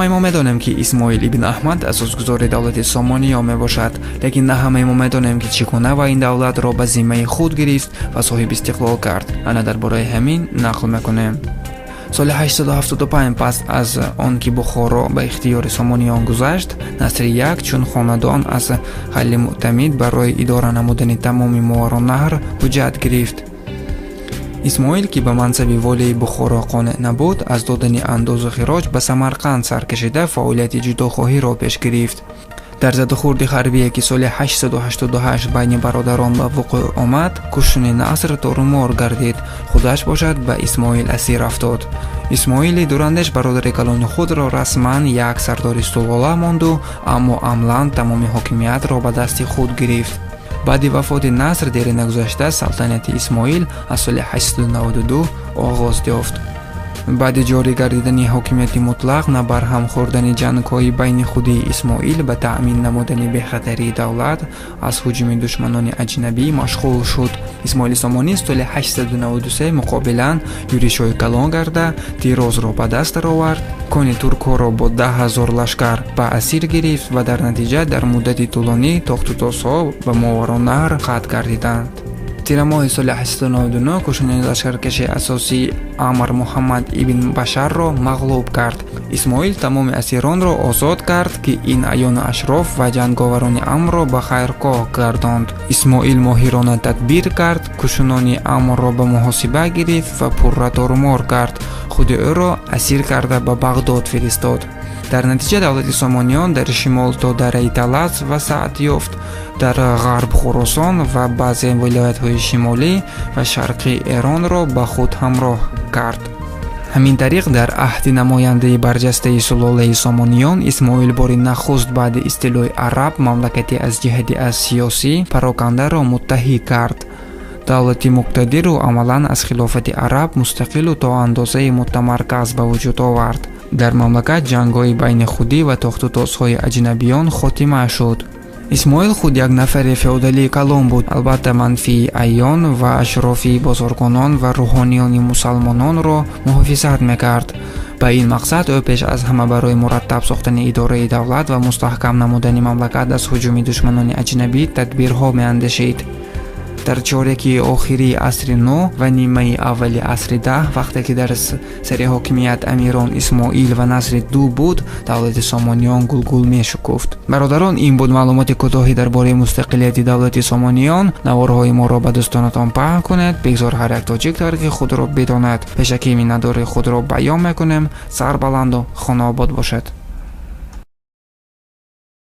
ما میدانیم که اسماعیل ابن احمد اساسگذار دولت سامانیا می باشد، لیکن نه همه ما میدانیم که چگونه و این دولت را به ذمه خود گرفت و صاحب استقلال کرد. انا درباره همین نقل میکنیم. سال 875 پس از آن که بخارا به اختیار سامانیان گذشت، نصر یک چون خاندان از خلیل معتمد برای اداره نمودن تمام ماوراءالنهر حجت گرفت. اسماعیل که به منصب والی بخارا قانع نبود، از دادن انداز خراج به سمرقند سر کشیده فعالیت جداخواهی را پیش گرفت. در زد و خورد حربی که سال 888 بین برادران به وقوع آمد، کشتن نصر تارومار گردید. خودش باشد به اسماعیل اسیر افتاد. اسماعیل دورندش برادر کلان خود را رسما یک سردار سلطه ماند، اما عملاً تمام حاکمیت را به دست خود گرفت. بعد وفات نصر دیر نگذشته سلطنت اسماعیل از سال 892 آغاز یافت. بعد جاری گردیدن حاکمیت مطلق نه برهم خوردن جنگ‌های بین خودی اسماعیل به تأمین نمودن بخطری دولت از هجوم دشمنان اجنبی مشغول شد. اسماعیل سامانی سال 893 مقابلا یوریشای کلان گرده تیراز را به دست آورد، کان ترک‌ها را با 10,000 لشکر به اسیر گرفت و در نتیجه در مدت طولانی تاخت‌وتازها به ماوراءالنهر ختم گردیدند. تیر ماه سال 899 کشتن لشکرکش اساسی عمر محمد ابن بشر را مغلوب کرد. اسماعیل تمام اسیران را آزاد کرد که این اعیان اشراف و جنگاوران عمر را به خیرگاه گرداند. اسماعیل ماهرانه تدبیر کرد، کشتنان عمر را به محاسبه گرفت و پر تارومار کرد. خود او را اسیر کرده به بغداد فرستاد. در نتیجه دولت سامانیان در شمال تا دره طلس وسعت یافت، در غرب خراسان و بعضی ولایت‌های شمالی و شرقی ایران را به خود همراه کرد. همین طریق در عهد نماینده برجسته سلاله سامانیان، اسماعیل بار نخست بعد استیلای عرب مملکتی از جهت از سیاسی پراکنده را متحد کرد. دولت مقتدر و عملاً از خلافت عرب مستقل و تا اندازه متمرکز به وجود آورد. در مملکت جنگ‌های بین خودی و تاخت‌وتازهای اجنبیان خاتمه شد. اسماعیل خود یک نفر فئودالی کلان بود، البته منفی عیان و اشرافی بازرگانان و روحانیان مسلمانان را محافظت میکرد. به این مقصد او پیش از همه برای مرتب ساختن اداره دولت و مستحکم نمودن مملکت از هجوم دشمنان اجنبی تدبیرها میاندیشید. در چارکی آخری عصر نو و نیمه اولی عصر 10 وقتی که در سر حاکمیت امیران اسماعیل و نصر دو بود، دولت سامانیان گلگل می شکفت. برادران، این بود معلومات کوتاهی درباره مستقلیت دولت سامانیان. نوارهای ما را به دوستانتان پخش کنید. بگذار هر یک تاجیک تاریخ خود را بداند. پیش که این نداره خود را بیان میکنیم. سر بلند و خانه آباد باشد.